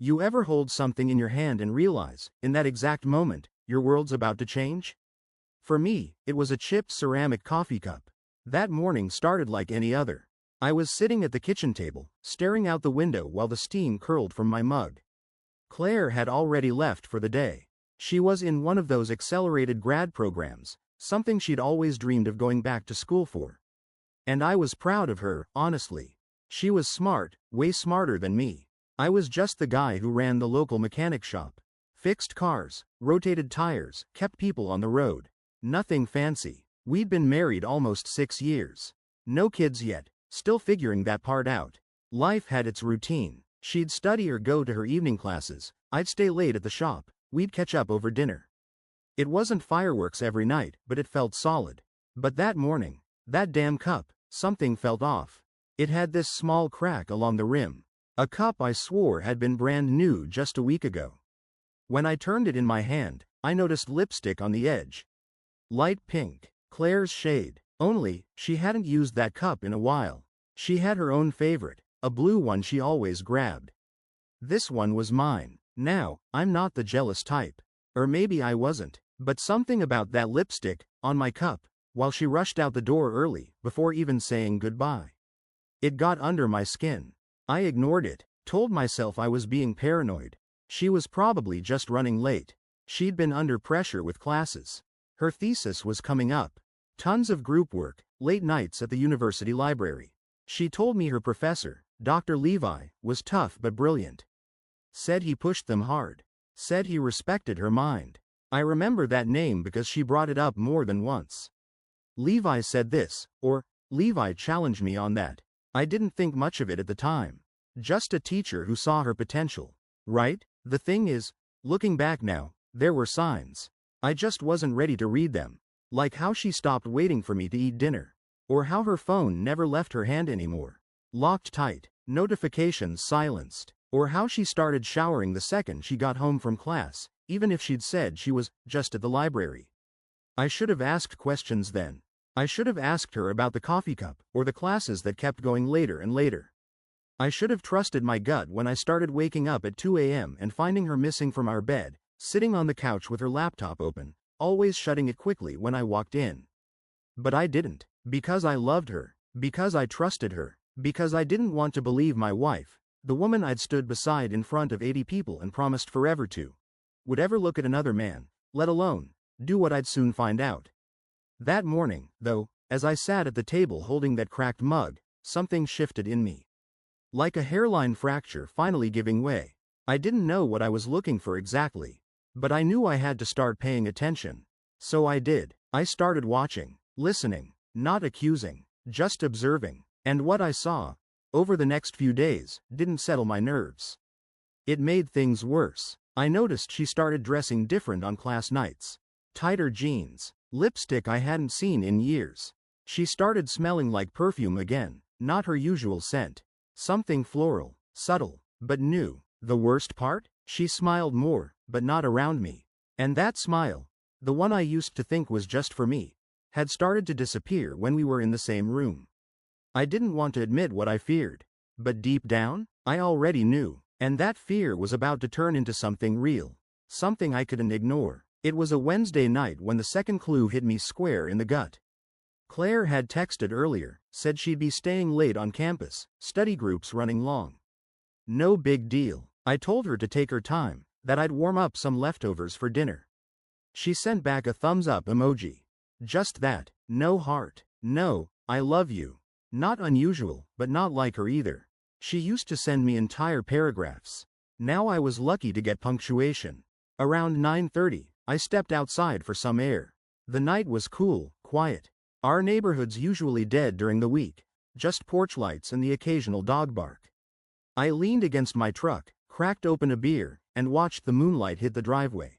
You ever hold something in your hand and realize, in that exact moment, your world's about to change? For me, it was a chipped ceramic coffee cup. That morning started like any other. I was sitting at the kitchen table, staring out the window while the steam curled from my mug. Claire had already left for the day. She was in one of those accelerated grad programs, something she'd always dreamed of going back to school for. And I was proud of her, honestly. She was smart, way smarter than me. I was just the guy who ran the local mechanic shop. Fixed cars, rotated tires, kept people on the road. Nothing fancy. We'd been married almost 6 years. No kids yet, still figuring that part out. Life had its routine. She'd study or go to her evening classes. I'd stay late at the shop. We'd catch up over dinner. It wasn't fireworks every night, but it felt solid. But that morning, that damn cup, something felt off. It had this small crack along the rim. A cup I swore had been brand new just a week ago. When I turned it in my hand, I noticed lipstick on the edge. Light pink, Claire's shade, only, she hadn't used that cup in a while. She had her own favorite, a blue one she always grabbed. This one was mine. Now, I'm not the jealous type. Or maybe I wasn't, but something about that lipstick, on my cup, while she rushed out the door early, before even saying goodbye. It got under my skin. I ignored it, told myself I was being paranoid. She was probably just running late. She'd been under pressure with classes. Her thesis was coming up. Tons of group work, late nights at the university library. She told me her professor, Dr. Levi, was tough but brilliant. Said he pushed them hard. Said he respected her mind. I remember that name because she brought it up more than once. Levi said this, or, Levi challenged me on that. I didn't think much of it at the time. Just a teacher who saw her potential. Right? The thing is, looking back now, there were signs. I just wasn't ready to read them. Like how she stopped waiting for me to eat dinner. Or how her phone never left her hand anymore. Locked tight, notifications silenced. Or how she started showering the second she got home from class, even if she'd said she was just at the library. I should have asked questions then. I should have asked her about the coffee cup, or the classes that kept going later and later. I should have trusted my gut when I started waking up at 2 a.m. and finding her missing from our bed, sitting on the couch with her laptop open, always shutting it quickly when I walked in. But I didn't, because I loved her, because I trusted her, because I didn't want to believe my wife, the woman I'd stood beside in front of 80 people and promised forever to, would ever look at another man, let alone do what I'd soon find out. That morning, though, as I sat at the table holding that cracked mug, something shifted in me. Like a hairline fracture finally giving way. I didn't know what I was looking for exactly, but I knew I had to start paying attention. So I did. I started watching, listening, not accusing, just observing. And what I saw, over the next few days, didn't settle my nerves. It made things worse. I noticed she started dressing different on class nights. Tighter jeans, lipstick I hadn't seen in years. She started smelling like perfume again, not her usual scent. Something floral, subtle, but new. The worst part? She smiled more, but not around me. And that smile, the one I used to think was just for me, had started to disappear when we were in the same room. I didn't want to admit what I feared, but deep down, I already knew, and that fear was about to turn into something real, something I couldn't ignore. It was a Wednesday night when the second clue hit me square in the gut. Claire had texted earlier, said she'd be staying late on campus, study groups running long. No big deal. I told her to take her time, that I'd warm up some leftovers for dinner. She sent back a thumbs up emoji. Just that, no heart, no, I love you. Not unusual, but not like her either. She used to send me entire paragraphs. Now I was lucky to get punctuation. Around 9:30, I stepped outside for some air. The night was cool, quiet. Our neighborhood's usually dead during the week, just porch lights and the occasional dog bark. I leaned against my truck, cracked open a beer, and watched the moonlight hit the driveway.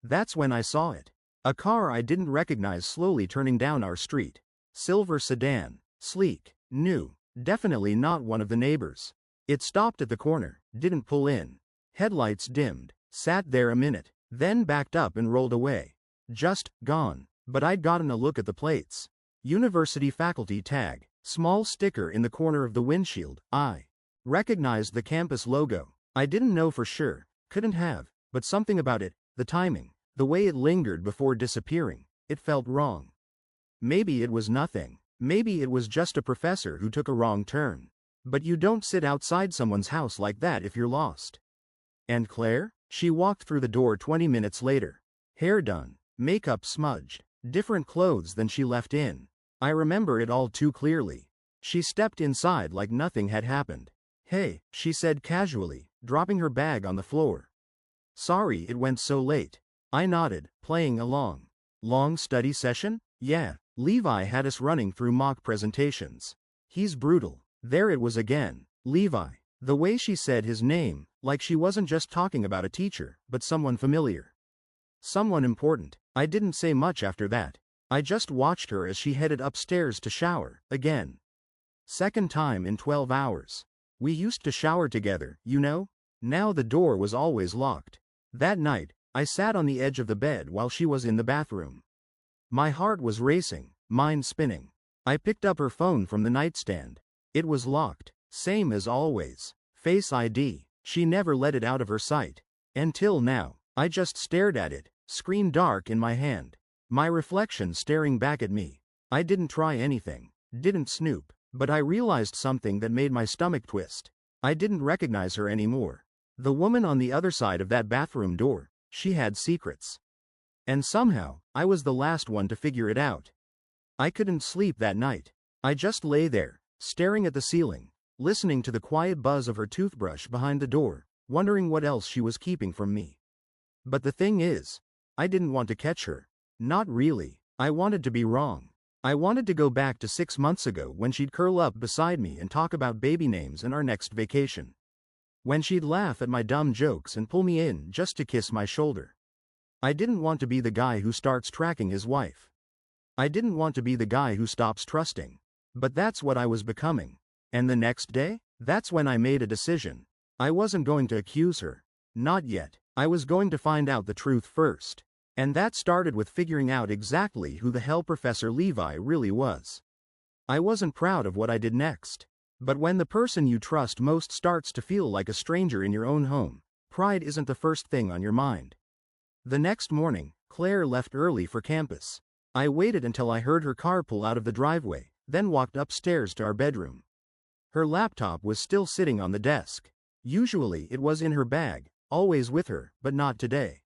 That's when I saw it. A car I didn't recognize slowly turning down our street. Silver sedan, sleek, new, definitely not one of the neighbors. It stopped at the corner, didn't pull in. Headlights dimmed, sat there a minute, then backed up and rolled away. Just gone. But I'd gotten a look at the plates. University faculty tag, small sticker in the corner of the windshield. I recognized the campus logo. I didn't know for sure, couldn't have, but something about it, the timing, the way it lingered before disappearing, it felt wrong. Maybe it was nothing. Maybe it was just a professor who took a wrong turn. But you don't sit outside someone's house like that if you're lost. And Claire? She walked through the door 20 minutes later. Hair done, makeup smudged, different clothes than she left in. I remember it all too clearly. She stepped inside like nothing had happened. "Hey," she said casually, dropping her bag on the floor. "Sorry it went so late." I nodded, playing along. "Long study session?" "Yeah, Levi had us running through mock presentations. He's brutal." There it was again. Levi. The way she said his name, like she wasn't just talking about a teacher, but someone familiar. Someone important. I didn't say much after that. I just watched her as she headed upstairs to shower, again. Second time in 12 hours. We used to shower together, you know? Now the door was always locked. That night, I sat on the edge of the bed while she was in the bathroom. My heart was racing, mind spinning. I picked up her phone from the nightstand. It was locked, same as always. Face ID. She never let it out of her sight. Until now, I just stared at it, screen dark in my hand. My reflection staring back at me. I didn't try anything, didn't snoop, but I realized something that made my stomach twist. I didn't recognize her anymore. The woman on the other side of that bathroom door, she had secrets. And somehow, I was the last one to figure it out. I couldn't sleep that night. I just lay there, staring at the ceiling, listening to the quiet buzz of her toothbrush behind the door, wondering what else she was keeping from me. But the thing is, I didn't want to catch her. Not really. I wanted to be wrong. I wanted to go back to 6 months ago when she'd curl up beside me and talk about baby names and our next vacation. When she'd laugh at my dumb jokes and pull me in just to kiss my shoulder. I didn't want to be the guy who starts tracking his wife. I didn't want to be the guy who stops trusting. But that's what I was becoming. And the next day? That's when I made a decision. I wasn't going to accuse her. Not yet. I was going to find out the truth first. And that started with figuring out exactly who the hell Professor Levi really was. I wasn't proud of what I did next. But when the person you trust most starts to feel like a stranger in your own home, pride isn't the first thing on your mind. The next morning, Claire left early for campus. I waited until I heard her car pull out of the driveway, then walked upstairs to our bedroom. Her laptop was still sitting on the desk. Usually it was in her bag, always with her, but not today.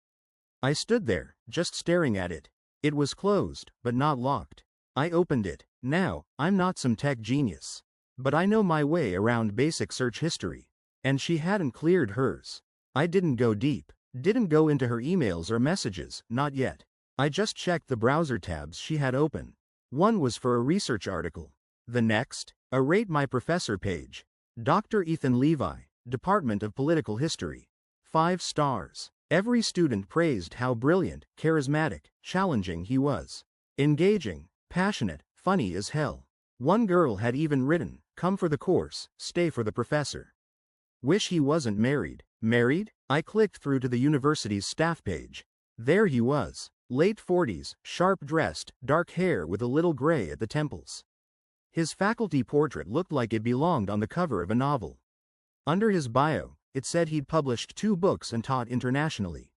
I stood there, just staring at it. It was closed, but not locked. I opened it. Now, I'm not some tech genius. But I know my way around basic search history. And she hadn't cleared hers. I didn't go deep. Didn't go into her emails or messages, not yet. I just checked the browser tabs she had open. One was for a research article. The next, a Rate My Professor page. Dr. Ethan Levi, Department of Political History. 5 stars. Every student praised how brilliant, charismatic, challenging he was. Engaging, passionate, funny as hell. One girl had even written, "Come for the course, stay for the professor." Wish he wasn't married. Married? I clicked through to the university's staff page. There he was. Late 40s, sharp-dressed, dark hair with a little gray at the temples. His faculty portrait looked like it belonged on the cover of a novel. Under his bio, it said he'd published 2 books and taught internationally.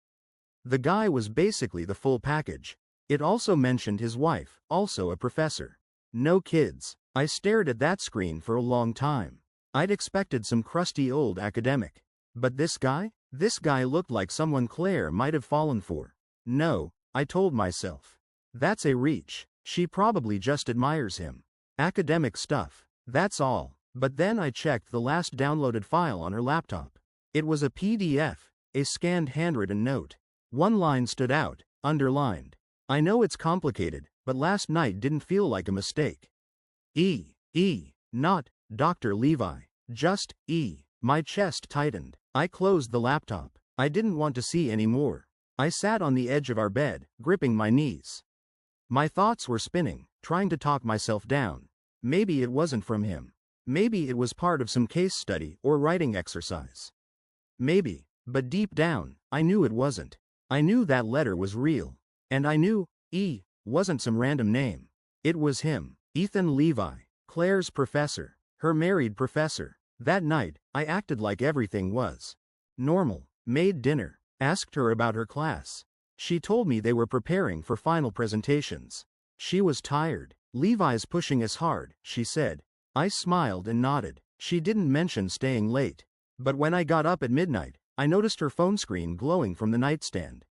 The guy was basically the full package. It also mentioned his wife, also a professor. No kids. I stared at that screen for a long time. I'd expected some crusty old academic. But this guy? This guy looked like someone Claire might have fallen for. No, I told myself. That's a reach. She probably just admires him. Academic stuff. That's all. But then I checked the last downloaded file on her laptop. It was a PDF, a scanned handwritten note. One line stood out, underlined. I know it's complicated, but last night didn't feel like a mistake. Not Dr. Levi. Just E. My chest tightened. I closed the laptop. I didn't want to see any more. I sat on the edge of our bed, gripping my knees. My thoughts were spinning, trying to talk myself down. Maybe it wasn't from him. Maybe it was part of some case study or writing exercise. Maybe, but deep down, I knew it wasn't. I knew that letter was real. And I knew E wasn't some random name. It was him, Ethan Levi, Claire's professor, her married professor. That night, I acted like everything was Normal. Made dinner. Asked her about her class. She told me they were preparing for final presentations. She was tired. Levi's pushing us hard, she said. I smiled and nodded. She didn't mention staying late. But when I got up at midnight, I noticed her phone screen glowing from the nightstand.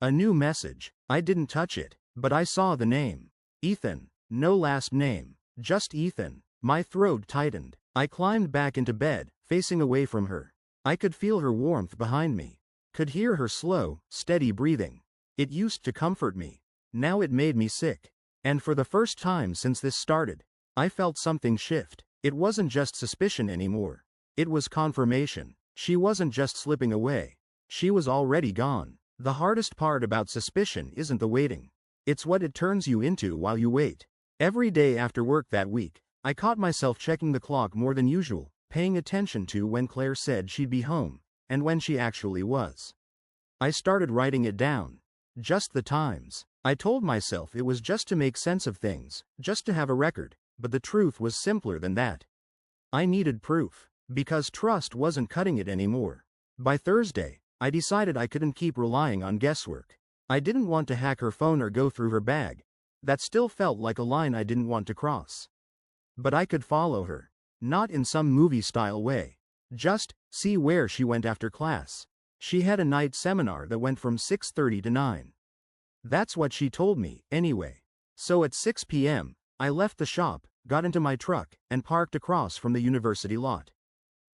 A new message. I didn't touch it, but I saw the name. Ethan. No last name. Just Ethan. My throat tightened. I climbed back into bed, facing away from her. I could feel her warmth behind me. Could hear her slow, steady breathing. It used to comfort me. Now it made me sick. And for the first time since this started, I felt something shift. It wasn't just suspicion anymore. It was confirmation. She wasn't just slipping away. She was already gone. The hardest part about suspicion isn't the waiting. It's what it turns you into while you wait. Every day after work that week, I caught myself checking the clock more than usual, paying attention to when Claire said she'd be home, and when she actually was. I started writing it down. Just the times. I told myself it was just to make sense of things, just to have a record, but the truth was simpler than that. I needed proof, because trust wasn't cutting it anymore. By Thursday, I decided I couldn't keep relying on guesswork. I didn't want to hack her phone or go through her bag. That still felt like a line I didn't want to cross. But I could follow her. Not in some movie-style way. Just see where she went after class. She had a night seminar that went from 6:30 to 9. That's what she told me, anyway. So at 6 p.m., I left the shop, got into my truck, and parked across from the university lot.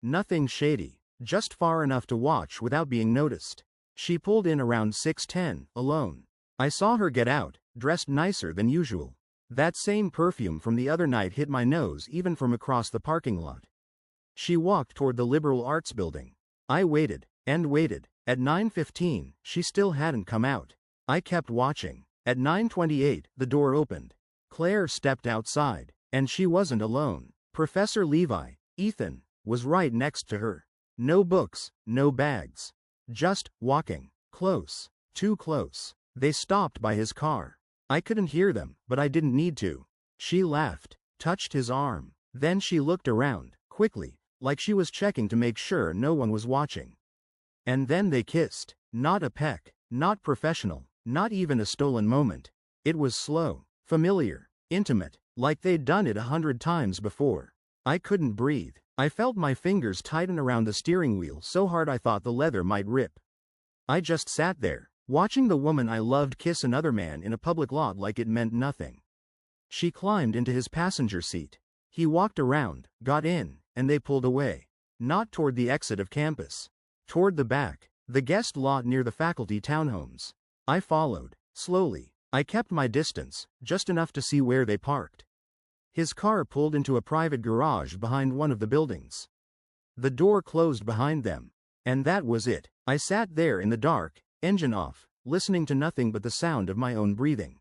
Nothing shady, just far enough to watch without being noticed. She pulled in around 6:10, alone. I saw her get out, dressed nicer than usual. That same perfume from the other night hit my nose even from across the parking lot. She walked toward the liberal arts building. I waited, and waited. At 9:15, she still hadn't come out. I kept watching. At 9:28, the door opened. Claire stepped outside, and she wasn't alone. Professor Levi, Ethan, was right next to her. No books, no bags. Just walking. Close. Too close. They stopped by his car. I couldn't hear them, but I didn't need to. She laughed, touched his arm. Then she looked around, quickly, like she was checking to make sure no one was watching. And then they kissed. Not a peck, not professional, not even a stolen moment. It was slow, familiar, intimate, like they'd done it 100 times before. I couldn't breathe. I felt my fingers tighten around the steering wheel so hard I thought the leather might rip. I just sat there, watching the woman I loved kiss another man in a public lot like it meant nothing. She climbed into his passenger seat. He walked around, got in, and they pulled away. Not toward the exit of campus. Toward the back, the guest lot near the faculty townhomes. I followed, slowly. I kept my distance, just enough to see where they parked. His car pulled into a private garage behind one of the buildings. The door closed behind them. And that was it. I sat there in the dark, engine off, listening to nothing but the sound of my own breathing.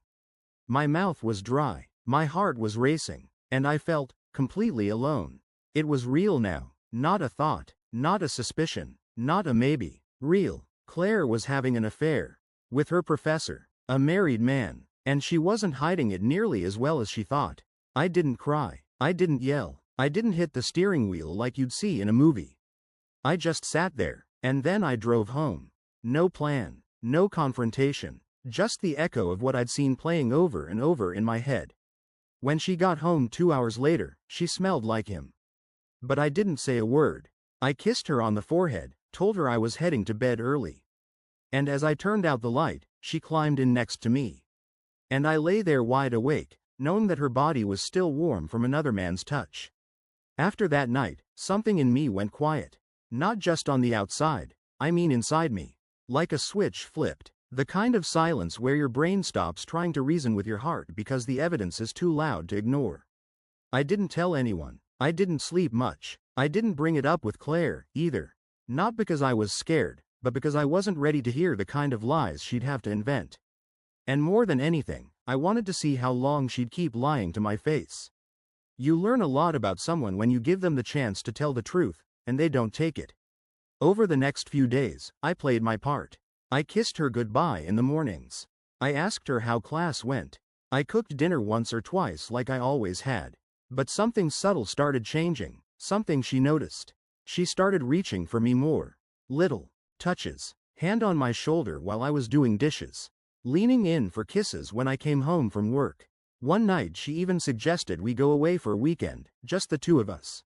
My mouth was dry, my heart was racing, and I felt completely alone. It was real now, not a thought, not a suspicion, not a maybe. Real. Claire was having an affair. With her professor, a married man, and she wasn't hiding it nearly as well as she thought. I didn't cry. I didn't yell. I didn't hit the steering wheel like you'd see in a movie. I just sat there, and then I drove home. No plan, no confrontation, just the echo of what I'd seen playing over and over in my head. When she got home 2 hours later, she smelled like him. But I didn't say a word. I kissed her on the forehead, told her I was heading to bed early. And as I turned out the light, she climbed in next to me. And I lay there wide awake, knowing that her body was still warm from another man's touch. After that night, something in me went quiet. Not just on the outside, I mean inside me. Like a switch flipped. The kind of silence where your brain stops trying to reason with your heart because the evidence is too loud to ignore. I didn't tell anyone. I didn't sleep much. I didn't bring it up with Claire, either. Not because I was scared, but because I wasn't ready to hear the kind of lies she'd have to invent. And more than anything, I wanted to see how long she'd keep lying to my face. You learn a lot about someone when you give them the chance to tell the truth, and they don't take it. Over the next few days, I played my part. I kissed her goodbye in the mornings. I asked her how class went. I cooked dinner once or twice like I always had. But something subtle started changing, something she noticed. She started reaching for me more. Little touches. Hand on my shoulder while I was doing dishes. Leaning in for kisses when I came home from work. One night she even suggested we go away for a weekend, just the two of us.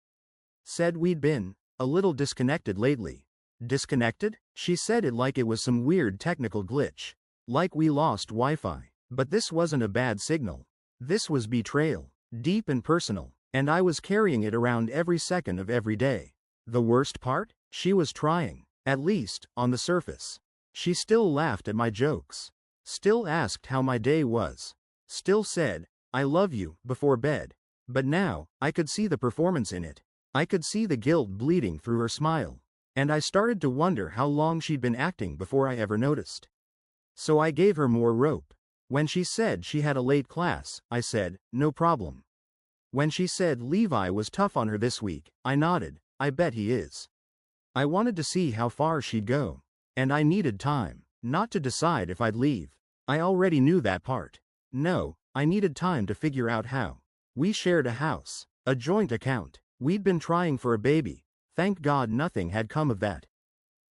Said we'd been a little disconnected lately. Disconnected? She said it like it was some weird technical glitch. Like we lost Wi-Fi. But this wasn't a bad signal. This was betrayal. Deep and personal. And I was carrying it around every second of every day. The worst part? She was trying. At least, on the surface. She still laughed at my jokes. Still asked how my day was. Still said, "I love you," before bed. But now, I could see the performance in it. I could see the guilt bleeding through her smile. And I started to wonder how long she'd been acting before I ever noticed. So I gave her more rope. When she said she had a late class, I said, "No problem." When she said Levi was tough on her this week, I nodded, "I bet he is." I wanted to see how far she'd go. And I needed time, not to decide if I'd leave. I already knew that part. No, I needed time to figure out how. We shared a house, a joint account. We'd been trying for a baby. Thank God nothing had come of that.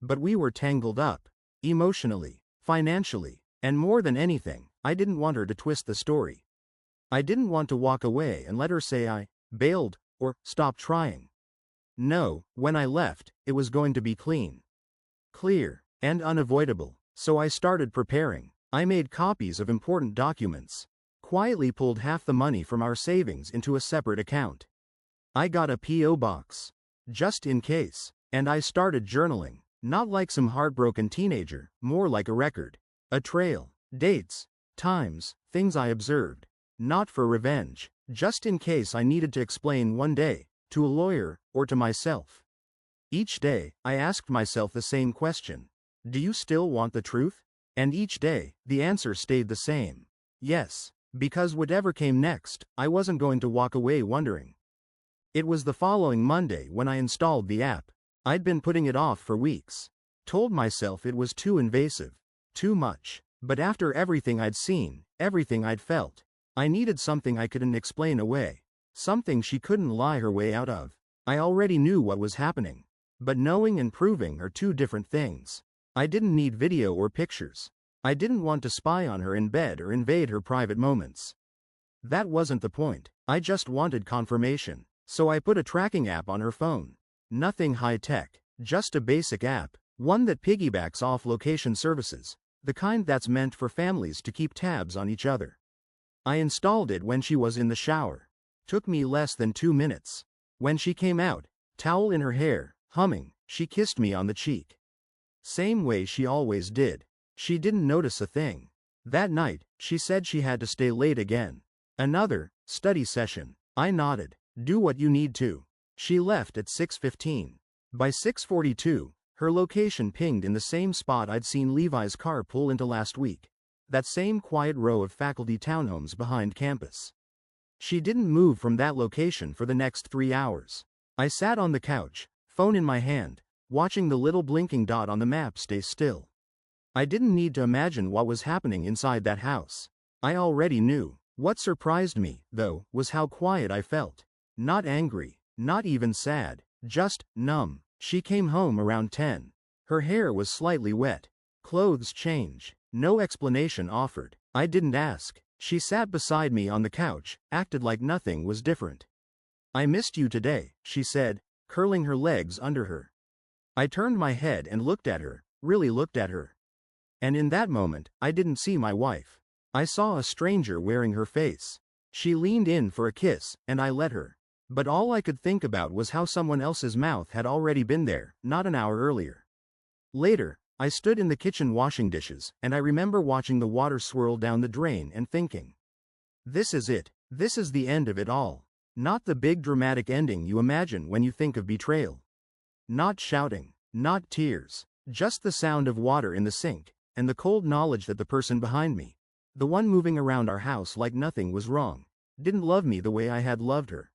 But we were tangled up. Emotionally, financially, and more than anything, I didn't want her to twist the story. I didn't want to walk away and let her say I bailed or stopped trying. No, when I left, it was going to be clean, clear, and unavoidable. So I started preparing. I made copies of important documents. Quietly pulled half the money from our savings into a separate account. I got a P.O. box. Just in case. And I started journaling. Not like some heartbroken teenager, more like a record. A trail. Dates. Times. Things I observed. Not for revenge. Just in case I needed to explain one day, to a lawyer, or to myself. Each day, I asked myself the same question. Do you still want the truth? And each day, the answer stayed the same. Yes. Because whatever came next, I wasn't going to walk away wondering. It was the following Monday when I installed the app. I'd been putting it off for weeks. Told myself it was too invasive. Too much. But after everything I'd seen, everything I'd felt, I needed something I couldn't explain away. Something she couldn't lie her way out of. I already knew what was happening. But knowing and proving are two different things. I didn't need video or pictures. I didn't want to spy on her in bed or invade her private moments. That wasn't the point. I just wanted confirmation. So I put a tracking app on her phone. Nothing high-tech, just a basic app. One that piggybacks off location services. The kind that's meant for families to keep tabs on each other. I installed it when she was in the shower. Took me less than 2 minutes. When she came out, towel in her hair, humming, she kissed me on the cheek. Same way she always did. She didn't notice a thing. That night, she said she had to stay late again. Another study session. I nodded. Do what you need to. She left at 6:15. By 6:42, her location pinged in the same spot I'd seen Levi's car pull into last week. That same quiet row of faculty townhomes behind campus. She didn't move from that location for the next 3 hours. I sat on the couch, phone in my hand, watching the little blinking dot on the map stay still. I didn't need to imagine what was happening inside that house. I already knew. What surprised me, though, was how quiet I felt. Not angry, not even sad, just numb. She came home around 10. Her hair was slightly wet. Clothes change. No explanation offered. I didn't ask. She sat beside me on the couch, acted like nothing was different. I missed you today, she said, curling her legs under her. I turned my head and looked at her, really looked at her. And in that moment, I didn't see my wife. I saw a stranger wearing her face. She leaned in for a kiss, and I let her. But all I could think about was how someone else's mouth had already been there, not an hour earlier. Later, I stood in the kitchen washing dishes, and I remember watching the water swirl down the drain and thinking, this is it. This is the end of it all. Not the big dramatic ending you imagine when you think of betrayal. Not shouting, not tears, just the sound of water in the sink, and the cold knowledge that the person behind me, the one moving around our house like nothing was wrong, didn't love me the way I had loved her.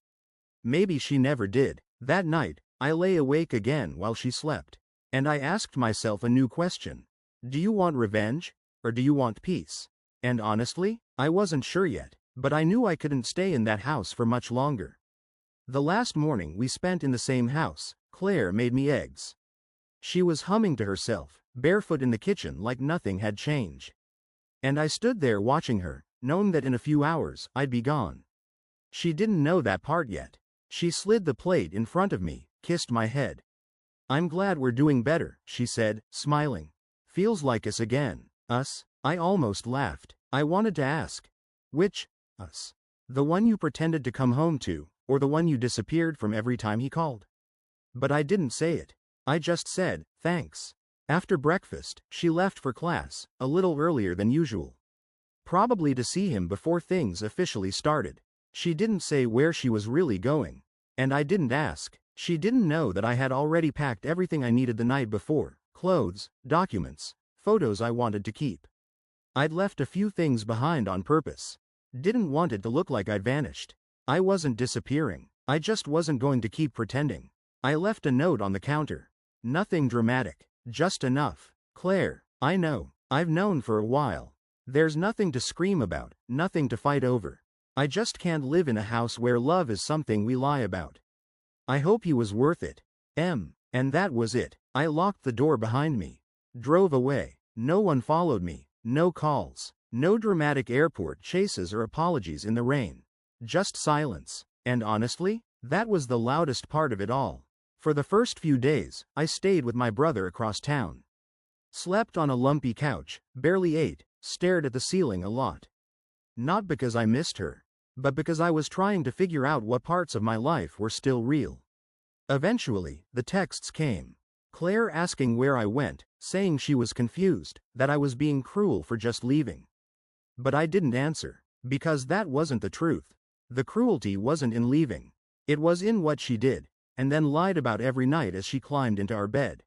Maybe she never did. That night, I lay awake again while she slept. And I asked myself a new question. Do you want revenge? Or do you want peace? And honestly, I wasn't sure yet, but I knew I couldn't stay in that house for much longer. The last morning we spent in the same house, Claire made me eggs. She was humming to herself, barefoot in the kitchen like nothing had changed. And I stood there watching her, knowing that in a few hours, I'd be gone. She didn't know that part yet. She slid the plate in front of me, kissed my head. "I'm glad we're doing better," she said, smiling. "Feels like us again." Us? I almost laughed. I wanted to ask. Which us? The one you pretended to come home to, or the one you disappeared from every time he called? But I didn't say it. I just said, thanks. After breakfast, she left for class, a little earlier than usual. Probably to see him before things officially started. She didn't say where she was really going. And I didn't ask. She didn't know that I had already packed everything I needed the night before: clothes, documents, photos I wanted to keep. I'd left a few things behind on purpose. Didn't want it to look like I'd vanished. I wasn't disappearing. I just wasn't going to keep pretending. I left a note on the counter. Nothing dramatic. Just enough. "Claire, I know. I've known for a while. There's nothing to scream about, nothing to fight over. I just can't live in a house where love is something we lie about. I hope he was worth it. M." And that was it. I locked the door behind me. Drove away. No one followed me. No calls. No dramatic airport chases or apologies in the rain. Just silence. And honestly, that was the loudest part of it all. For the first few days, I stayed with my brother across town. Slept on a lumpy couch, barely ate, stared at the ceiling a lot. Not because I missed her, but because I was trying to figure out what parts of my life were still real. Eventually, the texts came. Claire asking where I went, saying she was confused, that I was being cruel for just leaving. But I didn't answer, because that wasn't the truth. The cruelty wasn't in leaving. It was in what she did, and then lied about every night as she climbed into our bed.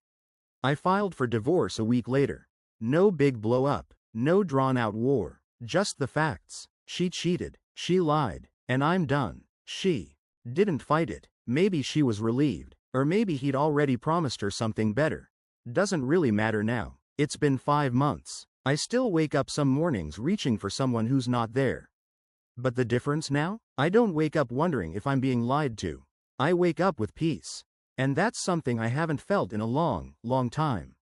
I filed for divorce a week later. No big blow-up, no drawn-out war, just the facts. She cheated, she lied, and I'm done. She didn't fight it. Maybe she was relieved, or maybe he'd already promised her something better. Doesn't really matter now. It's been 5 months. I still wake up some mornings reaching for someone who's not there. But the difference now? I don't wake up wondering if I'm being lied to. I wake up with peace. And that's something I haven't felt in a long, long time.